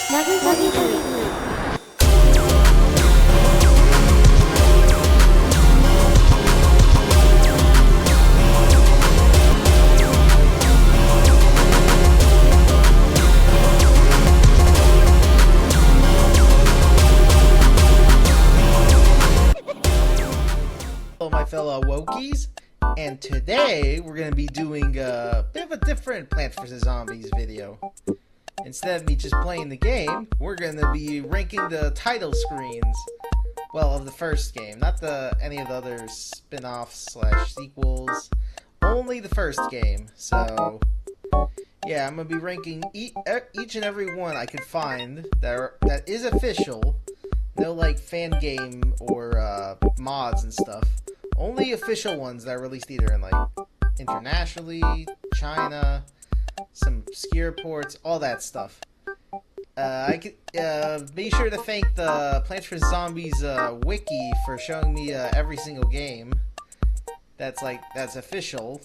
Hello, my fellow Wokies, and today we're going to be doing a bit of a different Plants vs. Zombies video. Instead of me just playing the game, we're going to be ranking the title screens, well, of the first game, not any of the other spin-offs / sequels, only the first game. So, yeah, I'm going to be ranking each and every one I could find that is official. No, like, fan game or mods and stuff. Only official ones that are released either in, like, internationally, China, some obscure ports, all that stuff. I could be sure to thank the Plants vs. Zombies wiki for showing me every single game that's official.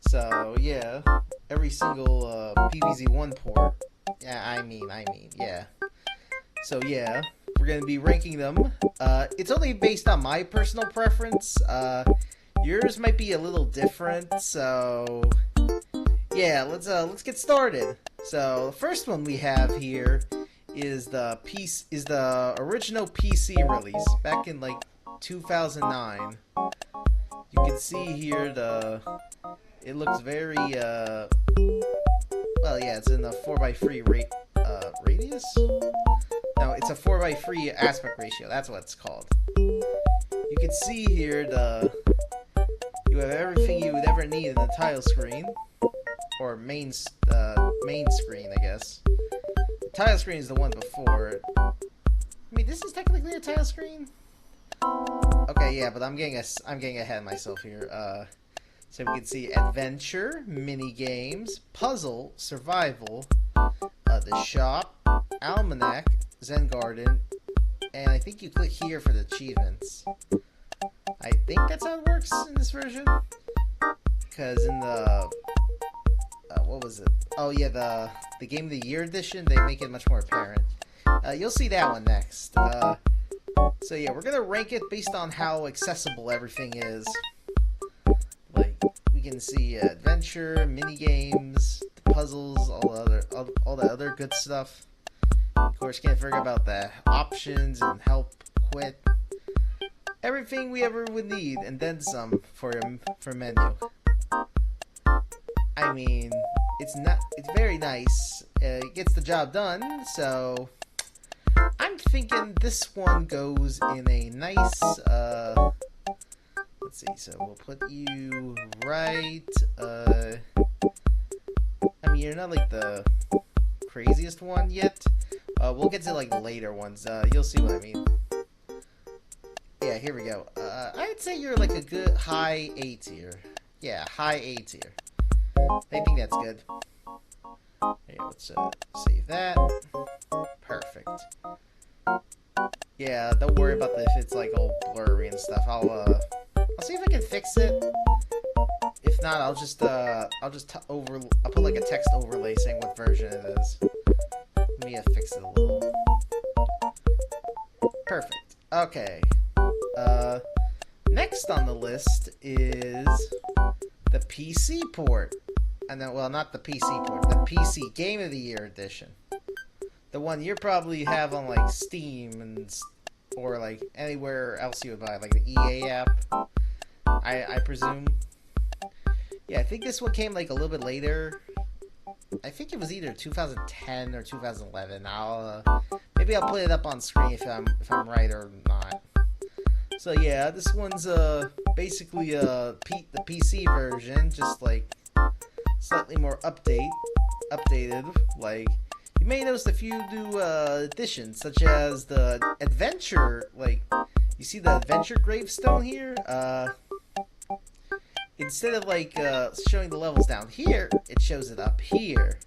So, yeah, every single PVZ1 port. Yeah, I mean, yeah. So, yeah. We're going to be ranking them. It's only based on my personal preference. Yours might be a little different, so yeah, let's get started. So the first one we have here is the original PC release back in like 2009. You can see here it looks very well, yeah, it's in the 4:3 radius. No, it's a 4:3 aspect ratio. That's what it's called. You can see here you have everything you would ever need in the title screen, or main screen, I guess. The title screen is the one before it. I mean, this is technically a title screen. Okay, yeah, but I'm getting ahead of myself here. So we can see adventure, mini games, puzzle, survival, the shop, almanac, Zen Garden, and I think you click here for the achievements. I think that's how it works in this version. Because in the what was it? Oh yeah, the Game of the Year edition, they make it much more apparent. You'll see that one next. So yeah, we're gonna rank it based on how accessible everything is. Like we can see adventure, mini games, the puzzles, all the other good stuff. Of course, can't forget about the options and help, quit. Everything we ever would need, and then some for menu. I mean, it's very nice. It gets the job done, so I'm thinking this one goes in a nice, let's see, so we'll put you right, I mean, you're not like the craziest one yet. We'll get to like the later ones. You'll see what I mean. Yeah, here we go. I'd say you're like a good high A tier. Yeah, high A tier. I think that's good. Here, let's save that. Perfect. Yeah, don't worry about if it's like all blurry and stuff. I'll see if I can fix it. If not, I'll put like a text overlay saying what version it is. Let me fix it a little. Perfect. Okay. Next on the list is the PC port. And then, well, not the PC port, the PC Game of the Year edition. The one you probably have on like Steam or like anywhere else you would buy, like the EA app. I presume. Yeah, I think this one came like a little bit later. I think it was either 2010 or 2011. Maybe I'll put it up on screen if I'm right or not. So yeah, this one's basically the PC version, just like slightly more updated. Like you may notice a few new additions, such as the adventure. Like you see the adventure gravestone here. Instead of like showing the levels down here, it shows it up here.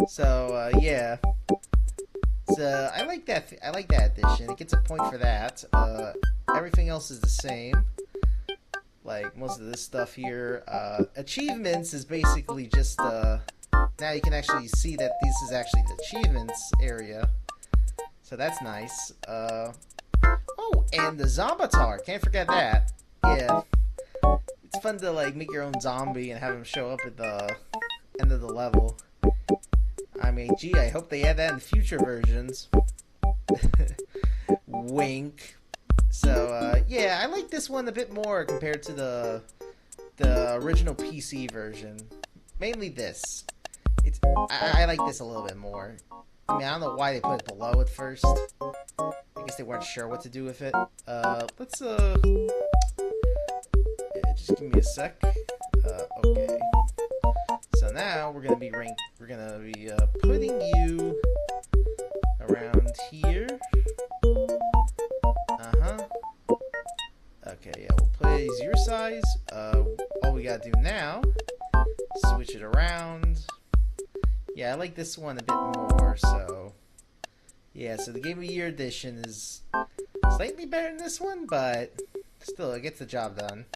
So yeah, so I like that. I like that addition. It gets a point for that. Everything else is the same. Like most of this stuff here. Achievements is basically just now you can actually see that this is actually the achievements area. So that's nice. Oh, and the Zombatar. Can't forget that. Yeah. It's fun to like make your own zombie and have him show up at the end of the level. I mean, gee, I hope they add that in future versions. Wink. So, yeah, I like this one a bit more compared to the original PC version. Mainly this. I like this a little bit more. I mean, I don't know why they put it below at first. I guess they weren't sure what to do with it. Let's, yeah, just give me a sec. Okay. So now we're gonna be putting you around here. Okay, yeah, we'll put it as your size. All we gotta do now, switch it around. Yeah, I like this one a bit more, so... Yeah, so the Game of the Year edition is slightly better than this one, but still, it gets the job done.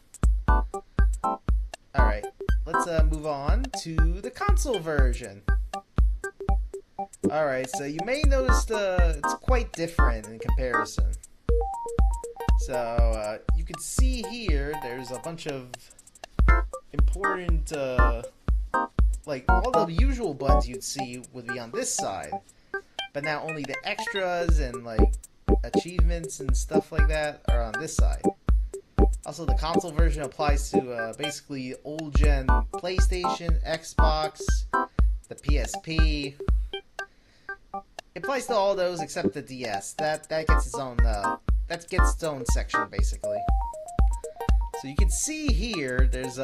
Alright, let's move on to the console version. Alright, so you may notice it's quite different in comparison. So, you can see here, there's a bunch of important, like, all the usual buttons you'd see would be on this side. But now only the extras and, like, achievements and stuff like that are on this side. Also, the console version applies to, basically, old-gen PlayStation, Xbox, the PSP. It applies to all those except the DS. That gets its own, that gets its own section, basically. So you can see here, there's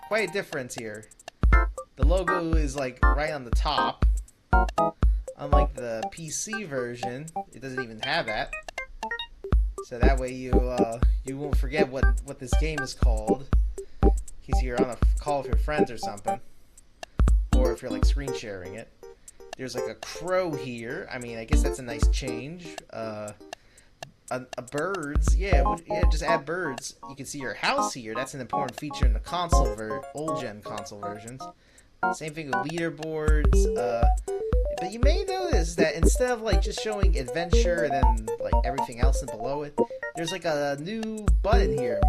quite a difference here. The logo is like right on the top. Unlike the PC version, it doesn't even have that. So that way you won't forget what this game is called. Because you're on a call with your friends or something. Or if you're like screen sharing it. There's like a crow here. I mean, I guess that's a nice change. Birds, yeah, just add birds. You can see your house here. That's an important feature in the console old-gen console versions. Same thing with leaderboards. But you may notice that instead of like just showing adventure and then like everything else and below it, there's like a new button here,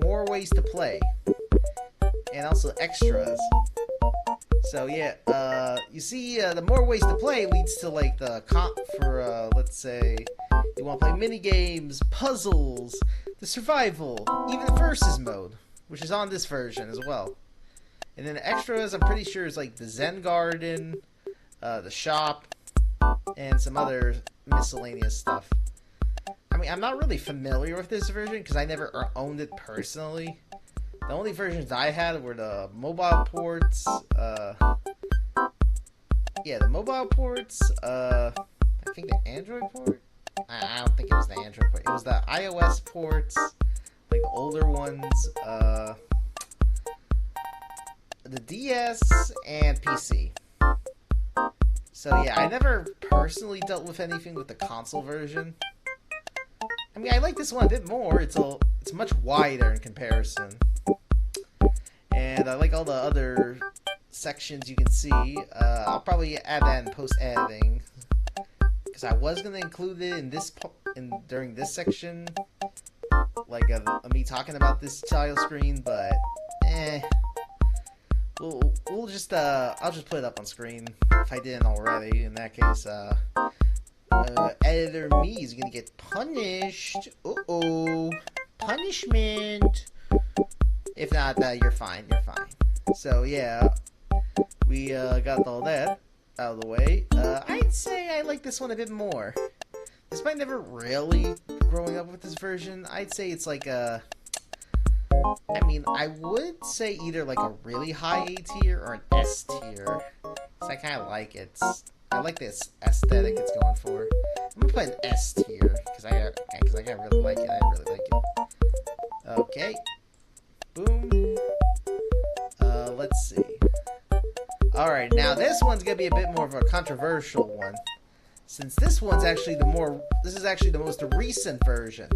more ways to play, and also extras. So yeah, you see, the more ways to play leads to like the for let's say you want to play mini games, puzzles, the survival, even the versus mode, which is on this version as well. And then extras, I'm pretty sure is like the Zen Garden, the shop, and some other miscellaneous stuff. I mean, I'm not really familiar with this version because I never owned it personally. The only versions I had were the mobile ports, yeah, the mobile ports, I think the Android port? I don't think it was the Android port. It was the iOS ports, like the older ones, the DS, and PC. So yeah, I never personally dealt with anything with the console version. I mean, I like this one a bit more. It's much wider in comparison. And I like all the other sections you can see. I'll probably add that in post-editing. Because I was going to include it in this during this section. Like, me talking about this tile screen, but, We'll just, I'll just put it up on screen if I didn't already. In that case, editor me is gonna get punished. Uh-oh. Punishment. If not, you're fine. You're fine. So, yeah. We, got all that out of the way. I'd say I like this one a bit more. Despite never really growing up with this version, I'd say it's like a... I mean, I would say either like a really high A tier or an S tier. So I kind of like it. I like this aesthetic it's going for. I'm gonna put an S tier because I really like it. I really like it. Okay. Boom. Let's see. All right, now this one's gonna be a bit more of a controversial one, since this one's actually this is actually the most recent version.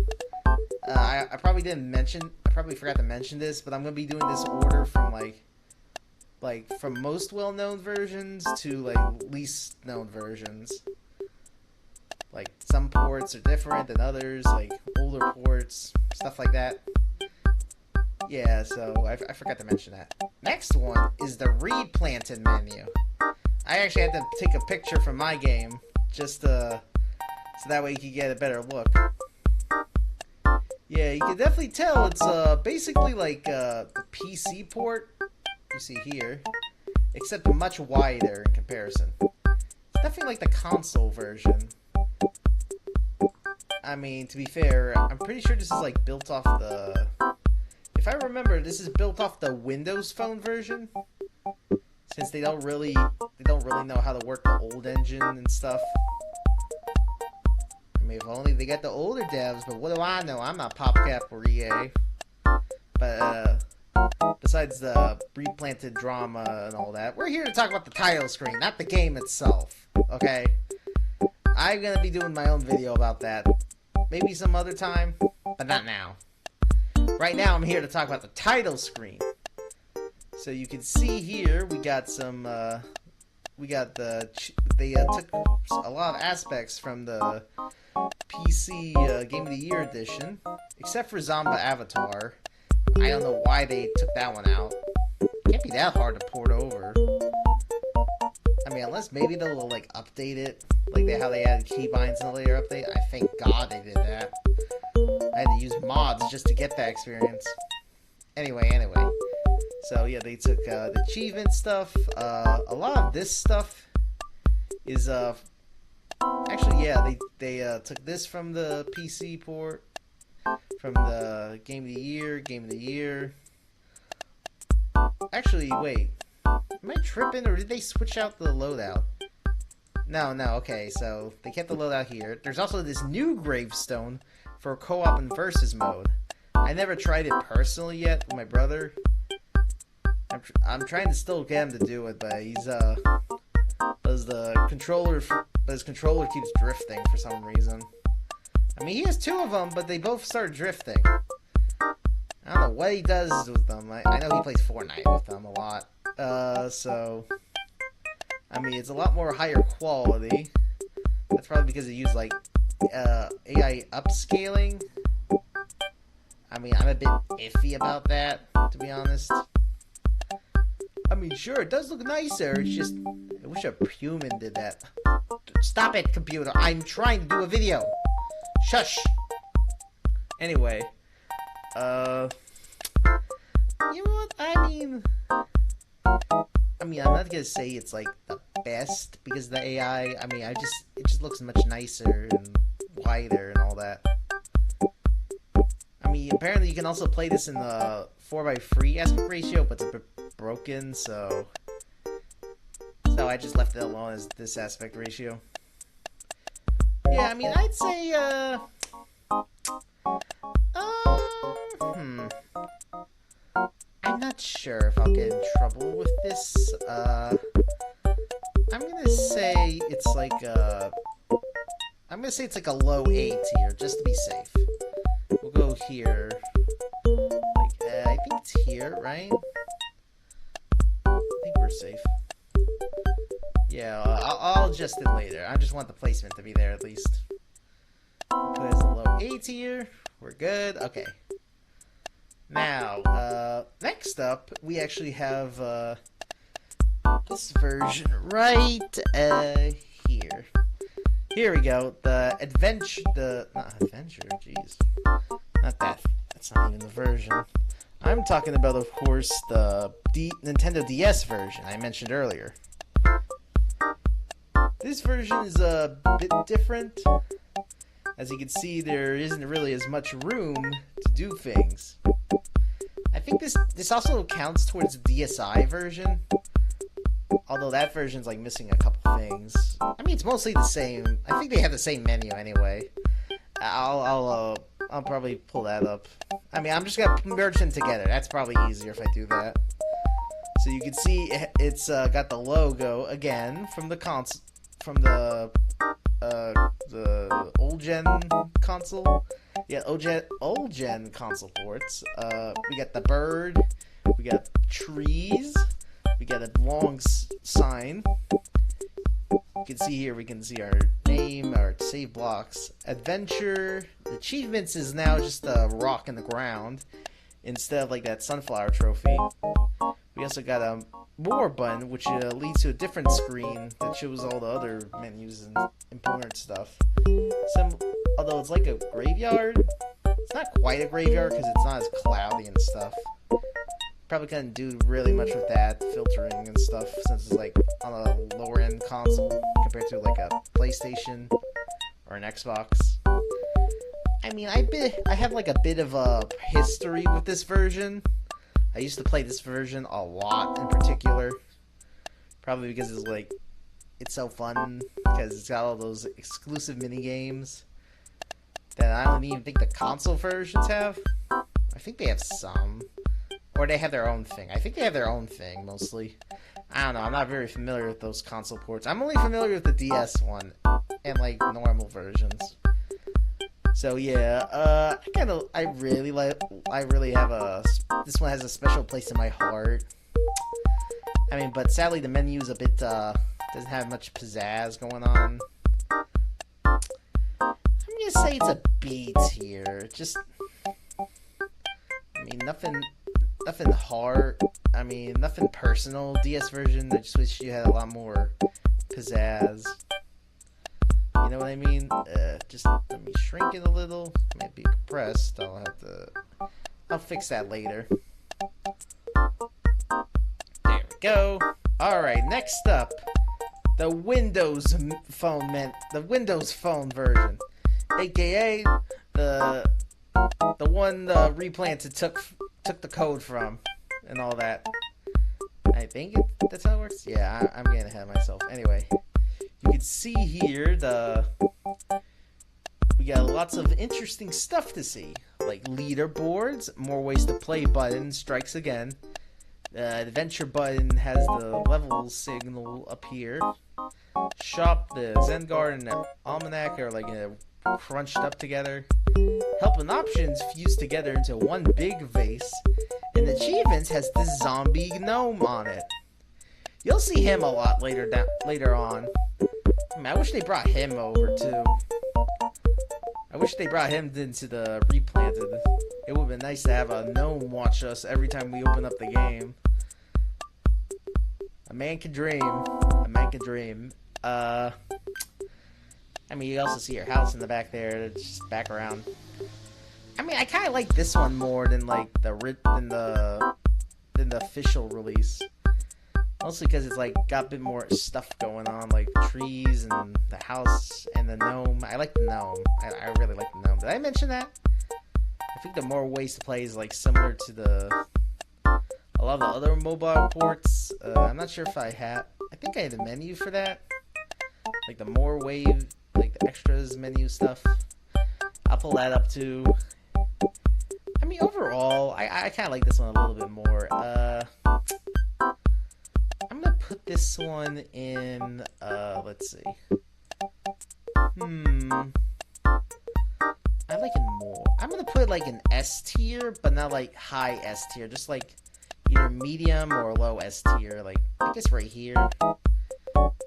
I probably didn't mention. I probably forgot to mention this, but I'm gonna be doing this order from like like from most well-known versions to like least known versions. Like some ports are different than others, like older ports, stuff like that. Yeah, so I forgot to mention that. Next one is the reed planted menu. I actually had to take a picture from my game just so that way you can get a better look. Yeah, you can definitely tell it's basically like the PC port you see here, except much wider in comparison. It's definitely like the console version. I mean, to be fair, I'm pretty sure this is like built off the... If I remember, this is built off the Windows Phone version, since they don't really know how to work the old engine and stuff. I mean, if only they got the older devs, but what do I know? I'm not PopCap or EA. But besides the replanted drama and all that, we're here to talk about the title screen, not the game itself. Okay? I'm gonna be doing my own video about that. Maybe some other time, but not now. Right now, I'm here to talk about the title screen. So you can see here, we got some, they took a lot of aspects from the PC Game of the Year edition, except for Zomba Avatar. I don't know why they took that one out. It can't be that hard to port over. I mean, unless maybe they'll, like, update it, like how they added keybinds in the later update. I thank God they did that. I had to use mods just to get that experience. Anyway. So, yeah, they took the achievement stuff. A lot of this stuff is, actually, yeah, they took this from the PC port, from the Game of the Year. Actually, wait. Am I tripping, or did they switch out the loadout? No, okay, so they kept the loadout here. There's also this new gravestone for co-op and versus mode. I never tried it personally yet with my brother. I'm trying to still get him to do it, but he's his controller keeps drifting for some reason. I mean, he has two of them, but they both start drifting. I don't know what he does with them. I know he plays Fortnite with them a lot. So, I mean, it's a lot more higher quality. That's probably because they use, like, AI upscaling. I mean, I'm a bit iffy about that, to be honest. I mean, sure, it does look nicer. It's just, I wish a human did that. Stop it, computer. I'm trying to do a video. Shush. Anyway, you know what? I mean, I'm not gonna say it's like the best because of the AI. I mean, it just looks much nicer and wider and all that. I mean, apparently you can also play this in the 4:3 aspect ratio, but it's a bit broken, so I just left it alone as this aspect ratio. Yeah, I mean, I'd say, I'm not sure if I'll get in trouble with this. I'm gonna say it's like a low A tier, just to be safe. We'll go here. Like, I think it's here, right? I think we're safe. Yeah, I'll adjust it later. I just want the placement to be there at least. Put it as a low A tier. We're good. Okay. Now, next up, we actually have this version right here. Here we go. Not adventure, jeez. Not that. That's not even the version. I'm talking about, of course, the Nintendo DS version I mentioned earlier. This version is a bit different. As you can see, there isn't really as much room to do things. I think this also counts towards the DSi version. Although that version's like missing a couple things. I mean, it's mostly the same. I think they have the same menu anyway. I'll probably pull that up. I mean, I'm just gonna merge them together. That's probably easier if I do that. So you can see it's got the logo again from the old gen console. Yeah, old gen console ports. We got the bird. We got trees. We got a long sign. You can see here, we can see our name, our save blocks. Adventure. The achievements is now just a rock in the ground instead of like that sunflower trophy. We also got a more button, which leads to a different screen that shows all the other menus and important stuff. Although it's like a graveyard, it's not quite a graveyard because it's not as cloudy and stuff. Probably couldn't do really much with that filtering and stuff since it's like on a lower end console compared to like a PlayStation or an Xbox. I mean, I have like a bit of a history with this version. I used to play this version a lot in particular. Probably because it's so fun because it's got all those exclusive mini games that I don't even think the console versions have. I think they have some. Or they have their own thing. I think they have their own thing, mostly. I don't know. I'm not very familiar with those console ports. I'm only familiar with the DS one and, like, normal versions. So, yeah. I really have this one has a special place in my heart. I mean, but sadly the menu's a bit, doesn't have much pizzazz going on. I'm gonna say it's a B tier. Just, I mean, nothing hard. I mean, nothing personal. DS version, I just wish you had a lot more pizzazz. You know what I mean? Just let me shrink it a little. It might be compressed. I'll fix that later. There we go. Alright, next up. The Windows Phone version. AKA the one Replanted took the code from and all that. I think that's how it works. Yeah, I'm getting ahead of myself. Anyway, you can see here we got lots of interesting stuff to see, like leaderboards, more ways to play button strikes again. The adventure button has the level signal up here. Shop, the Zengard and the Almanac are like crunched up together. Help and options fused together into one big vase. And achievements has this zombie gnome on it. You'll see him a lot later on. I mean, I wish they brought him over too. I wish they brought him into the Replanted. It would have been nice to have a gnome watch us every time we open up the game. A man can dream. A man can dream. I mean, you also see your house in the back there. It's just background. I mean, I kind of like this one more than like the official release. Mostly because it's like got a bit more stuff going on, like trees and the house and the gnome. I like the gnome. I really like the gnome. Did I mention that? I think the more ways to play is like similar to a lot of the other mobile ports. I'm not sure if I think I had a menu for that. Like the more wave, like the extras menu stuff. I'll pull that up too. I mean, overall, I kind of like this one a little bit more. I'm gonna put this one in, let's see. I like it more. I'm gonna put like an S tier, but not like high S tier. Just like either medium or low S tier. Like, I guess right here. Let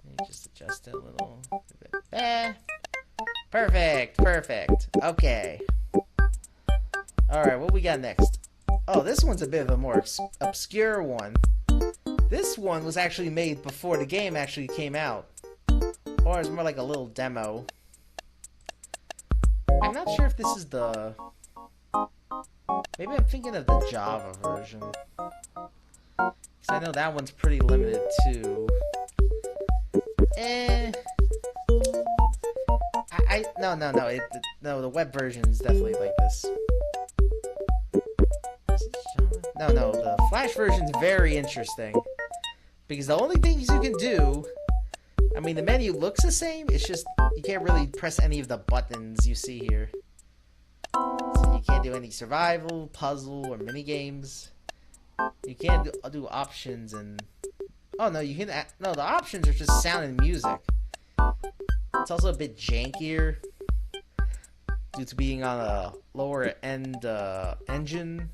me just adjust it a little bit. Perfect. Okay. Alright, what we got next? Oh, this one's a bit of a more obscure one. This one was actually made before the game actually came out. Or it's more like a little demo. I'm not sure if this is the... Maybe I'm thinking of the Java version. Because I know that one's pretty limited too. No, the web version is definitely like this. No, the Flash version is very interesting. Because the only things you can do... I mean, the menu looks the same, it's just you can't really press any of the buttons you see here. So you can't do any survival, puzzle, or mini games. You can't do options and... Oh, no, you can... No, the options are just sound and music. It's also a bit jankier due to being on a lower end engine.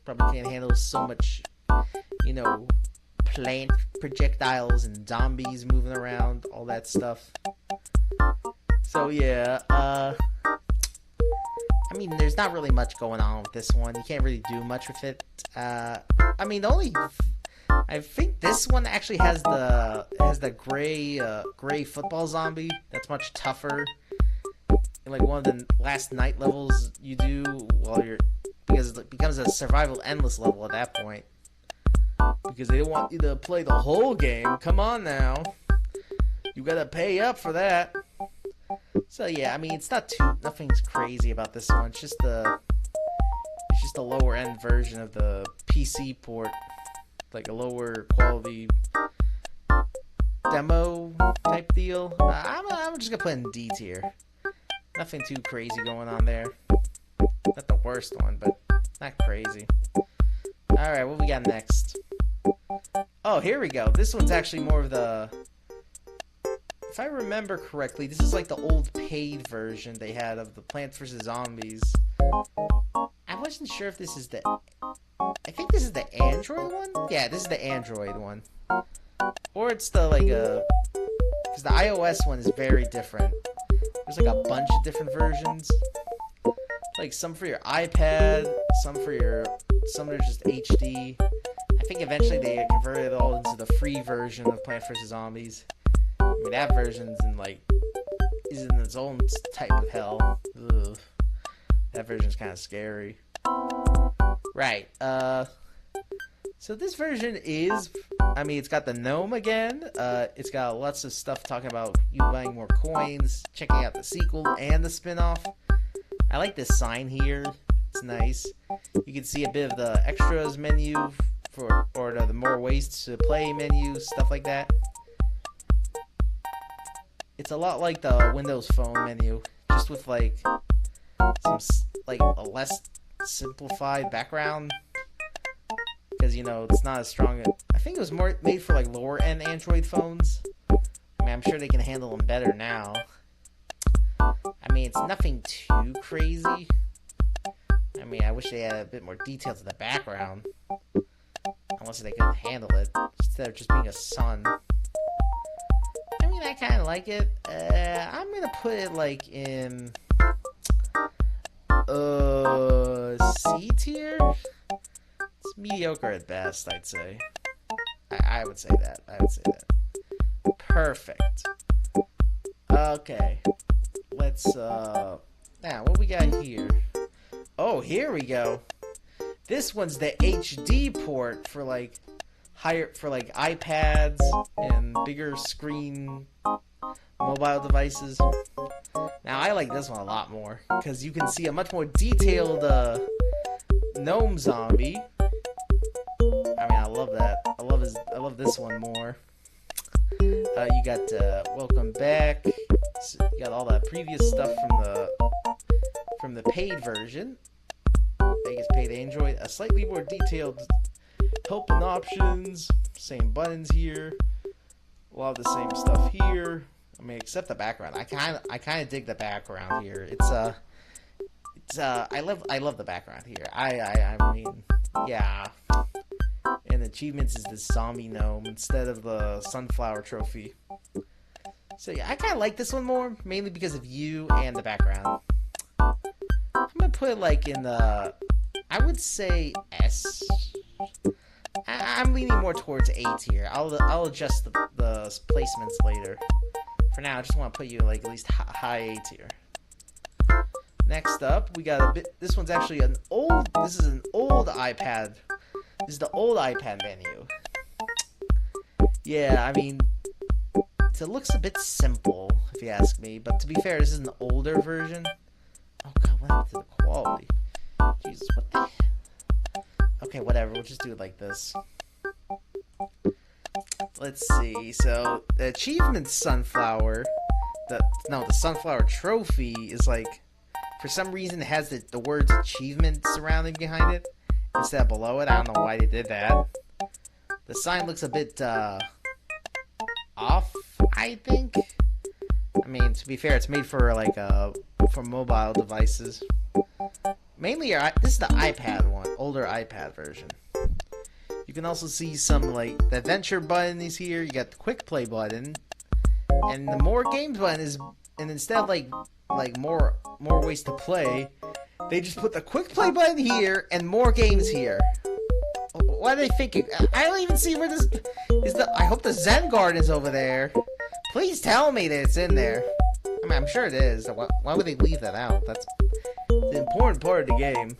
Probably can't handle so much, plant projectiles and zombies moving around, all that stuff. So yeah, I mean, there's not really much going on with this one. You can't really do much with it. I mean, I think this one actually has the gray football zombie that's much tougher. Like one of the last night levels you do because it becomes a survival endless level at that point. Because they don't want you to play the whole game. Come on now. You gotta pay up for that. So yeah, I mean, it's nothing's crazy about this one. It's just a lower end version of the PC port, like a lower quality demo type deal. I'm just gonna put in D tier. Nothing too crazy going on there. Not the worst one, but not crazy. All right, what we got next? Oh, here we go. This one's actually more of the... If I remember correctly, this is like the old paid version they had of the Plants vs. Zombies. I wasn't sure if this is the... I think this is the Android one? Yeah, this is the Android one. Or it's the, like, because the iOS one is very different. There's, like, a bunch of different versions. Like, some for your iPad, some are just HD. I think eventually they converted it all into the free version of Plants vs. Zombies. I mean, that version's is in its own type of hell. Ugh. That version's kind of scary. Right. So this version is, I mean, it's got the gnome again. It's got lots of stuff talking about you buying more coins, checking out the sequel and the spin-off. I like this sign here. It's nice. You can see a bit of the extras menu or the more ways to play menu, stuff like that. It's a lot like the Windows Phone menu, just with like a less simplified background. Because, you know, it's not as strong. I think it was more made for like lower end Android phones. I mean, I'm sure they can handle them better now. I mean, it's nothing too crazy. I mean, I wish they had a bit more detail to the background. Unless they couldn't handle it, instead of just being a sun. I mean, I kind of like it. I'm gonna put it like in C tier. It's mediocre at best, I'd say. I would say that. Perfect. Okay. Let's now what we got here? Oh, here we go. This one's the HD port for like iPads and bigger screen mobile devices. Now I like this one a lot more because you can see a much more detailed gnome zombie. I mean, I love that. I love this one more. You got welcome back. So you got all that previous stuff from the paid version. I guess paid Android. A slightly more detailed help and options. Same buttons here. A lot of the same stuff here. I mean, except the background. I kind of dig the background here. I love the background here. I mean, yeah. And achievements is the zombie gnome instead of the sunflower trophy. So yeah, I kind of like this one more, mainly because of you and the background. I'm gonna put it like in the, I would say S. I'm leaning more towards A tier. I'll adjust the placements later. For now, I just want to put you like at least high A tier. Next up, we got this one's actually this is an old iPad. This is the old iPad menu. Yeah, I mean, it looks a bit simple, if you ask me. But to be fair, this is an older version. Oh god, what happened to the quality? Jesus, what the... Okay, whatever, we'll just do it like this. Let's see, so the achievement sunflower, the sunflower trophy is like, for some reason it has the words achievement surrounding behind it instead of below it. I don't know why they did that. The sign looks a bit off, I think. I mean, to be fair, it's made for like for mobile devices. Mainly, this is the iPad one, older iPad version. You You can also see some, like, the adventure button is here. You got the quick play button. And the more games button is, and instead of, like more ways to play, they just put the quick play button here and more games here. What are they thinking? I don't even see where this is. I hope the Zen Garden is over there. Please tell me that it's in there. I mean, I'm sure it is. Why would they leave that out? That's the important part of the game.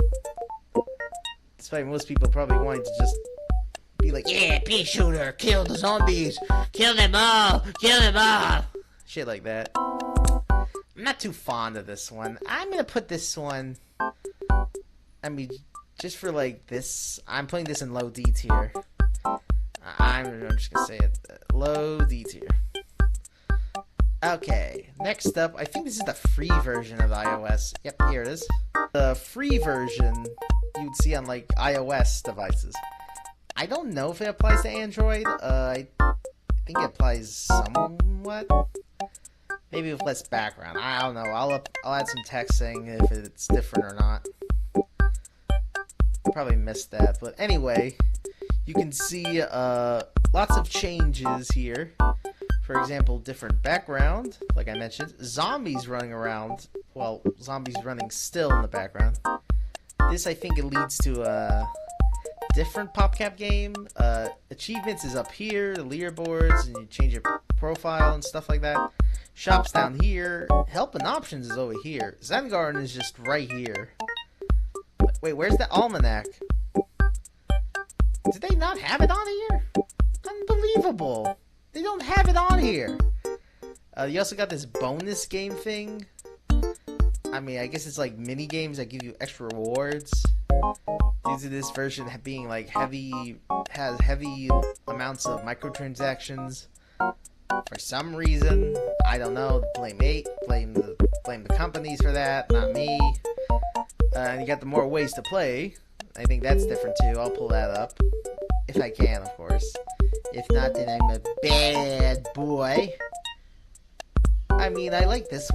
Despite most people probably wanting to just be like, yeah, pea shooter, kill the zombies, kill them all, kill them all. Shit like that. I'm not too fond of this one. I'm gonna put this one, I mean, just for like this, I'm putting this in low D tier. I'm just gonna say it, low D tier. Okay, next up, I think this is the free version of iOS. Yep, here it is. The free version you'd see on like iOS devices. I don't know if it applies to Android. I think it applies somewhat. Maybe with less background. I don't know. I'll add some text saying if it's different or not. I probably missed that, but anyway, you can see lots of changes here. For example, different background, like I mentioned. Zombies running around. Well, zombies running still in the background. This, I think, it leads to a different PopCap game. Achievements is up here, the leaderboards, and you change your profile and stuff like that. Shops down here. Help and options is over here. Zen Garden is just right here. Wait, where's the almanac? Did they not have it on here? Unbelievable. They don't have it on here. You also got this bonus game thing. I mean, I guess it's like mini games that give you extra rewards. Due to this version being like has heavy amounts of microtransactions. For some reason, I don't know. Blame the companies for that, not me. And you got the more ways to play. I think that's different too. I'll pull that up if I can, of course. If not, then I'm a bad boy. I mean, I like this.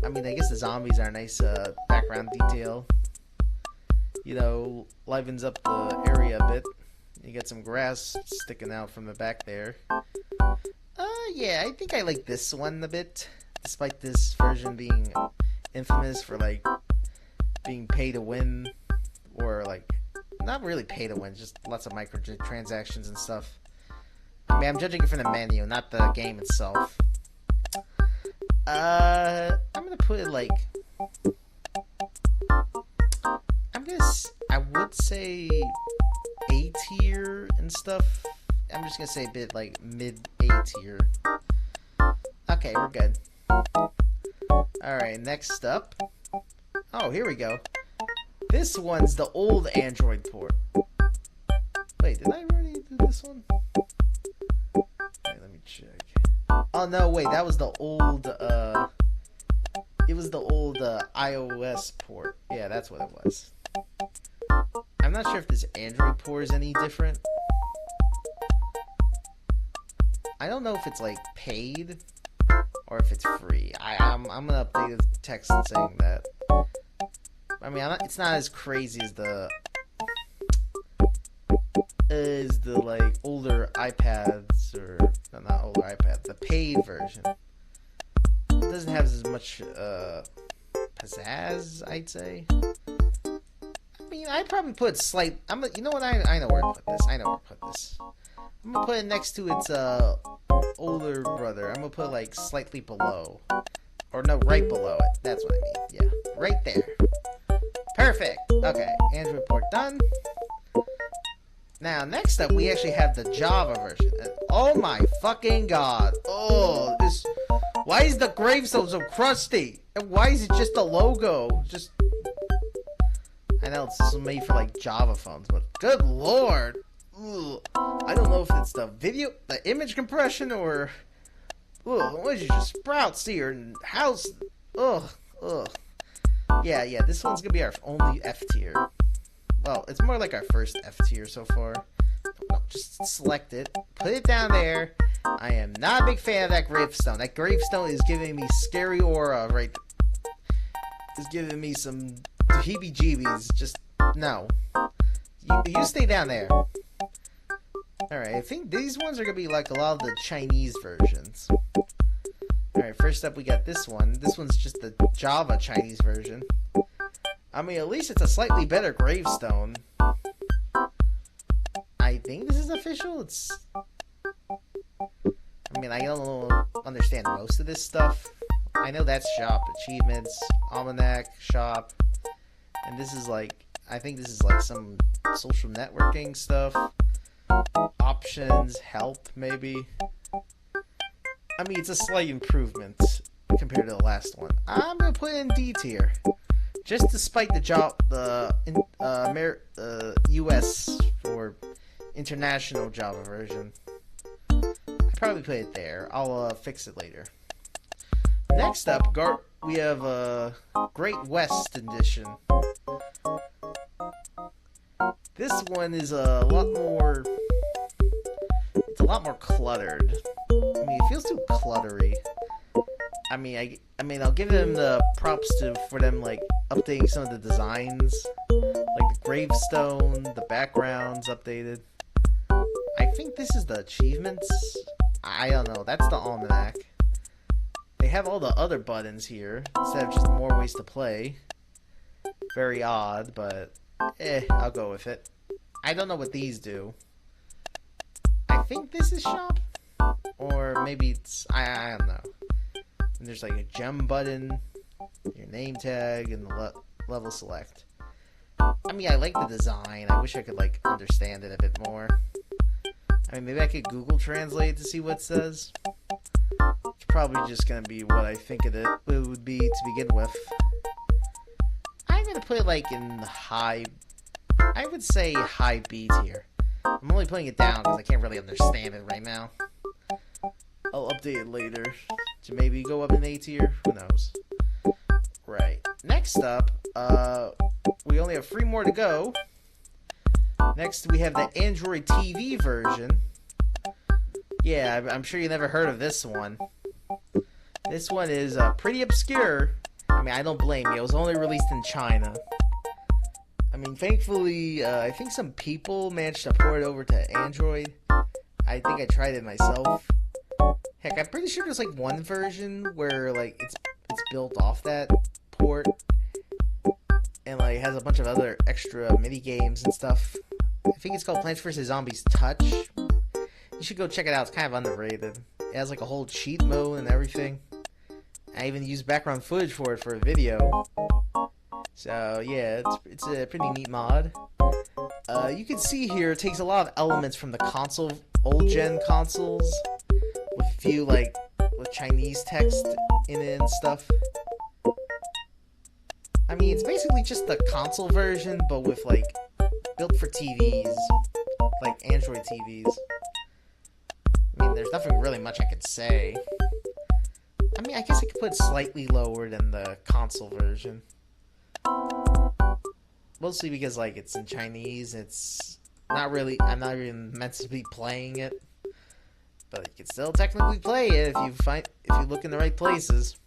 I mean, I guess the zombies are a nice background detail. You know, livens up the area a bit. You get some grass sticking out from the back there. Yeah, I think I like this one a bit. Despite this version being infamous for, like, being pay to win. Or, like, not really pay to win, just lots of microtransactions and stuff. I mean, I'm judging it from the menu, not the game itself. I'm gonna put it like... I would say A tier and stuff. I'm just gonna say a bit like mid A tier. Okay, we're good. Alright, next up. Oh, here we go. This one's the old Android port. Wait, did I already do this one? Okay, let me check. Oh no, wait, that was the old, it was the old iOS port. Yeah, that's what it was. I'm not sure if this Android port is any different. I don't know if it's like paid or if it's free. I'm gonna update the text saying that. I mean, it's not as crazy as the like older iPads, or no, not older iPads, the paid version. It doesn't have as much pizzazz, I'd say. I mean, I'd probably put slight. You know what? I know where to put this. I'm gonna put it next to its older brother. I'm gonna put like slightly below, or no, right below it. That's what I mean. Yeah, right there. Perfect. Okay, Android port done. Now, next up, we actually have the Java version. Oh my fucking god! Oh, this. Why is the gravestone so crusty? And why is it just a logo? Just. I know it's made for like Java phones, but good lord! Ugh. I don't know if it's the image compression, or what is it, just sprouts to your house? Ugh. Yeah. This one's gonna be our only F tier. Well, it's more like our first F tier so far. No, just select it, put it down there. I am not a big fan of that gravestone. That gravestone is giving me scary aura, right? It's giving me some heebie-jeebies. Just no. You stay down there. Alright, I think these ones are gonna be like a lot of the Chinese versions. Alright, first up we got this one. This one's just the Java Chinese version. I mean, at least it's a slightly better gravestone. I think this is official. I mean, I don't understand most of this stuff. I know that's shop, achievements, almanac, shop. And this is like, I think this is like some social networking stuff. Options, help, maybe. I mean, it's a slight improvement compared to the last one. I'm gonna put it in D tier, just despite the US for international Java version. I'd probably put it there. I'll fix it later. Next up, we have a Great West edition. This one is a lot more. It's a lot more cluttered. I mean, it feels too cluttery. I mean, I'll give them the props for them like updating some of the designs, like the gravestone, the backgrounds updated. I think this is the achievements. I don't know. That's the almanac. They have all the other buttons here instead of just more ways to play. Very odd, but I'll go with it. I don't know what these do. I think this is shop, or maybe it's I don't know. And there's like a gem button, your name tag, and the level select. I mean, I like the design. I wish I could like understand it a bit more. I mean, maybe I could Google Translate to see what it says. It's probably just gonna be what I think it would be to begin with. I'm gonna put it like in high. I would say high B tier. I'm only putting it down because I can't really understand it right now. I'll update it later to maybe go up in A tier. Who knows? Right. Next up, we only have 3 more to go. Next, we have the Android TV version. Yeah, I'm sure you never heard of this one. This one is pretty obscure. I mean, I don't blame you. It was only released in China. I mean, thankfully, I think some people managed to port it over to Android. I think I tried it myself. Heck, I'm pretty sure there's like one version where like it's built off that port and like has a bunch of other extra mini games and stuff. I think it's called Plants vs Zombies Touch. You should go check it out. It's kind of underrated. It has like a whole cheat mode and everything. I even used background footage for it for a video. So yeah, it's a pretty neat mod. You can see here it takes a lot of elements from the old gen consoles, with a few like with Chinese text in it and stuff. I mean, it's basically just the console version, but with like built for TVs, like Android TVs. I mean, there's nothing really much I could say. I mean, I guess I could put it slightly lower than the console version. Mostly because like it's in Chinese, it's not really. I'm not even meant to be playing it, but you can still technically play it if you look in the right places.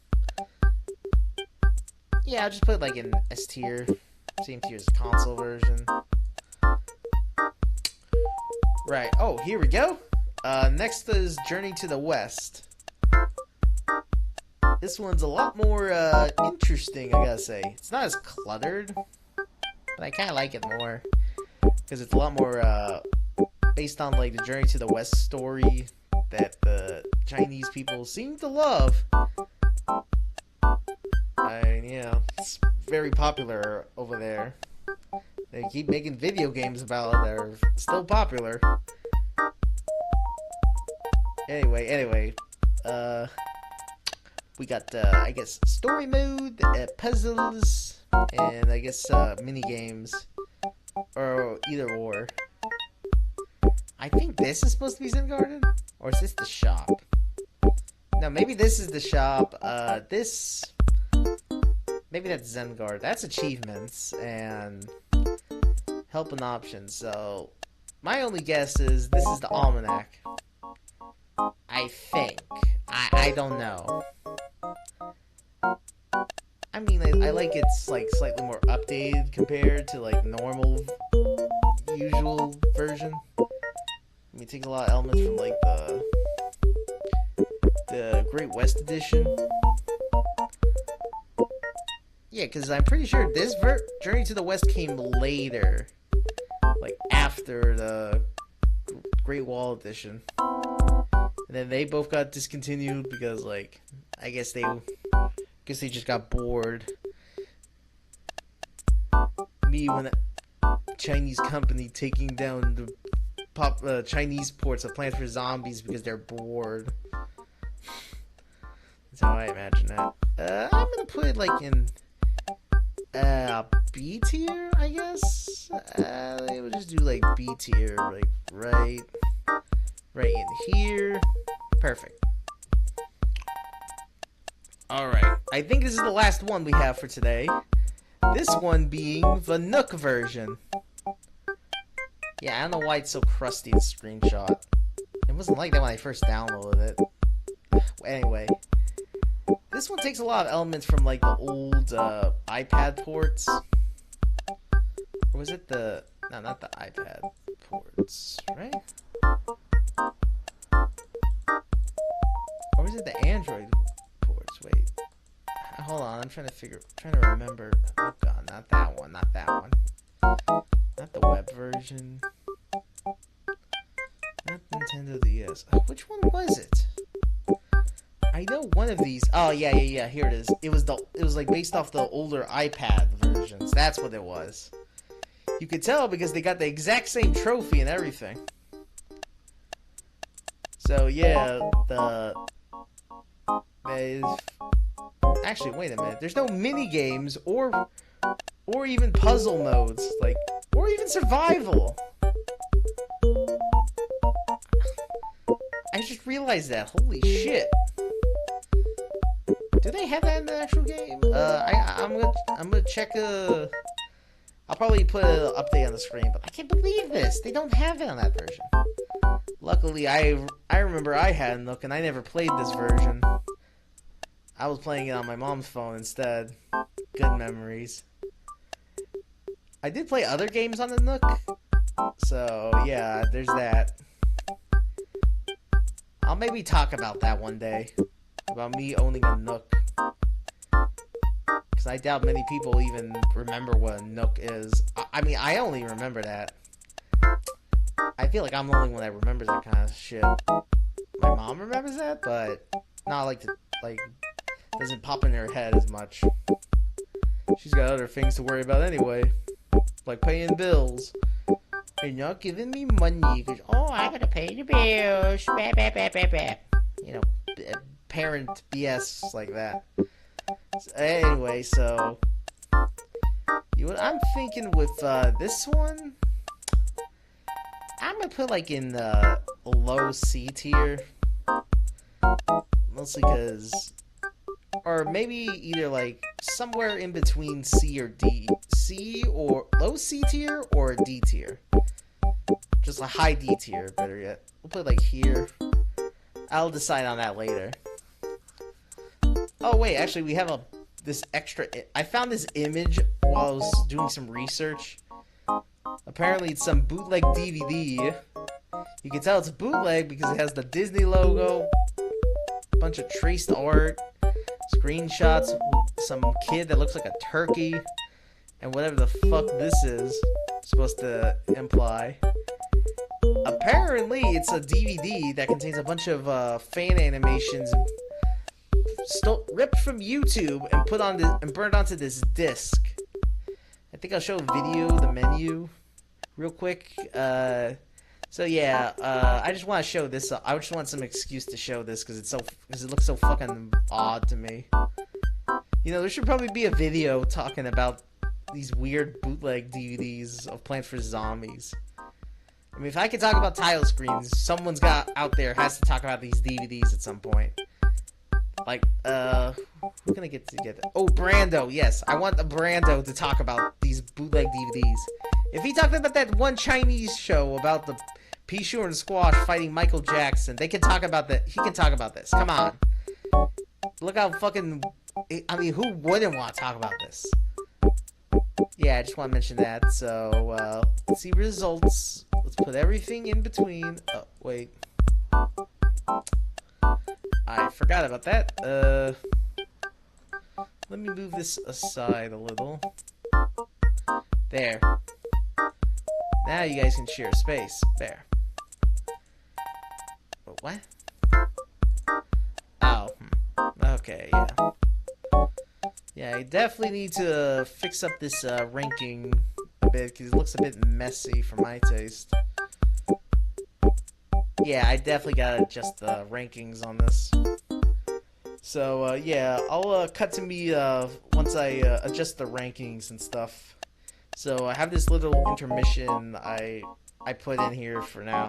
Yeah, I'll just put it like in S tier, same tier as the console version. Right. Oh, here we go. Next is Journey to the West. This one's a lot more interesting, I gotta say. It's not as cluttered, but I kind of like it more because it's a lot more based on like the Journey to the West story that the Chinese people seem to love. Yeah, it's very popular over there. They keep making video games about it. They're still popular. Anyway, we got, I guess, story mode, puzzles, and I guess, mini games, or either or. I think this is supposed to be Zen Garden, or is this the shop? No, maybe this is the shop. Maybe that's Zen Garden. That's achievements and help and options. So my only guess is this is the almanac. I think. I don't know. I mean, I like it's like slightly more updated compared to like normal, usual version. Let me take a lot of elements from like the Great West Edition. Yeah, because I'm pretty sure this Journey to the West came later, like after the Great Wall Edition. And then they both got discontinued because, like, I guess they just got bored. Me when a Chinese company taking down the Chinese ports of Plants vs Zombies because they're bored. That's how I imagine that. I'm gonna put it like in B tier, I guess. We'll just do like B tier, like right in here. Perfect. Alright, I think this is the last one we have for today. This one being the Nook version. Yeah, I don't know why it's so crusty, the screenshot. It wasn't like that when I first downloaded it. Anyway, this one takes a lot of elements from like the old iPad ports. Or was it the... No, not the iPad ports, right? Or was it the Android ports? Wait. Hold on, I'm trying to remember. Oh god, not that one, not that one. Not the web version. Not Nintendo DS. Oh, which one was it? I know one of these. Oh yeah, here it is. It was like based off the older iPad versions. That's what it was. You could tell because they got the exact same trophy and everything. So yeah, actually, wait a minute. There's no mini games or even puzzle modes, like, or even survival. I just realized that. Holy shit. Do they have that in the actual game? I'm gonna check. I'll probably put an update on the screen, but I can't believe this. They don't have it on that version. Luckily, I remember I had a Nook and I never played this version. I was playing it on my mom's phone instead. Good memories. I did play other games on the Nook, so yeah, there's that. I'll maybe talk about that one day, about me owning a Nook. Because I doubt many people even remember what a Nook is. I mean, I only remember that. I feel like I'm the only one that remembers that kind of shit. My mom remembers that, but not like doesn't pop in her head as much. She's got other things to worry about anyway, like paying bills. You're not giving me money because I gotta pay the bills. Bah, bah, bah, bah, bah. You know, parent BS like that. So, anyway, so I'm thinking with this one, I'm gonna put like in the low C tier, mostly because, or maybe either like somewhere in between C or D, C or low C tier or D tier, just a high D tier, better yet. We'll put like here. I'll decide on that later. Oh wait, actually we have this extra. I found this image while I was doing some research. Apparently it's some bootleg DVD. You can tell it's a bootleg because it has the Disney logo, a bunch of traced art, screenshots, some kid that looks like a turkey, and whatever the fuck this is supposed to imply. Apparently it's a DVD that contains a bunch of fan animations ripped from YouTube and burned onto this disc. I think I'll show a video, the menu, real quick. So yeah, I just want to show this. I just want some excuse to show this because it looks so fucking odd to me. You know, there should probably be a video talking about these weird bootleg DVDs of Plants vs Zombies. I mean, if I could talk about title screens, someone's out there has to talk about these DVDs at some point. Like, who's gonna get together? Oh, Brando, yes. I want the Brando to talk about these bootleg DVDs. If he talked about that one Chinese show about the Pichu and Squash fighting Michael Jackson, they can talk about that. He can talk about this. Come on. Look how fucking... I mean, who wouldn't want to talk about this? Yeah, I just want to mention that. So, let's see results. Let's put everything in between. Oh, Wait. I forgot about that. Let me move this aside a little. There. Now you guys can share space. There. What? Oh. Okay, yeah. Yeah, I definitely need to fix up this ranking a bit, because it looks a bit messy for my taste. Yeah, I definitely gotta adjust the rankings on this. So, yeah, I'll cut to me once I adjust the rankings and stuff. So, I have this little intermission I put in here for now.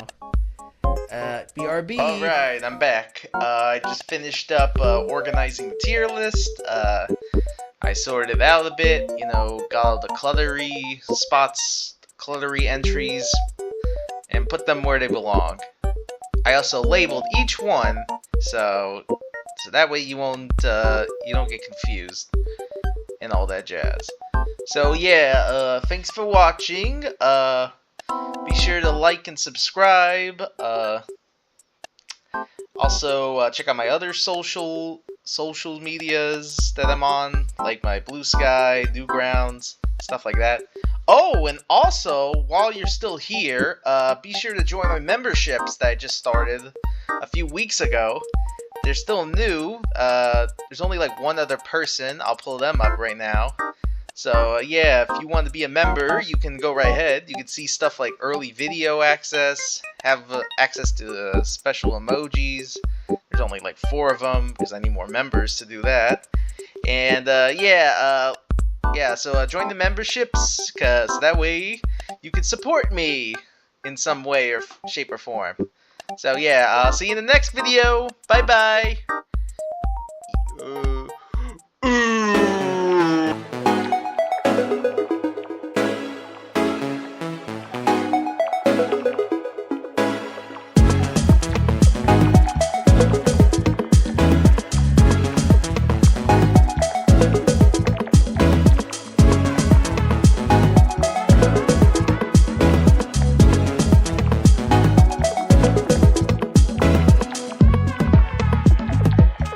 BRB. Alright, I'm back. I just finished up organizing the tier list. I sorted out a bit, you know, got all the cluttery spots, cluttery entries, and put them where they belong. I also labeled each one, so that way you won't, you don't get confused and all that jazz. So yeah, thanks for watching. Be sure to like and subscribe. Also, check out my other social medias that I'm on, like my Blue Sky, Newgrounds, stuff like that. Oh, and also, while you're still here, be sure to join my memberships that I just started a few weeks ago. They're still new. There's only like one other person. I'll pull them up right now. So, yeah, if you want to be a member, you can go right ahead. You can see stuff like early video access, have access to special emojis. There's only like 4 of them, because I need more members to do that. And, yeah, so join the memberships, because that way you can support me in some way or shape or form. So, yeah, I'll see you in the next video. Bye-bye.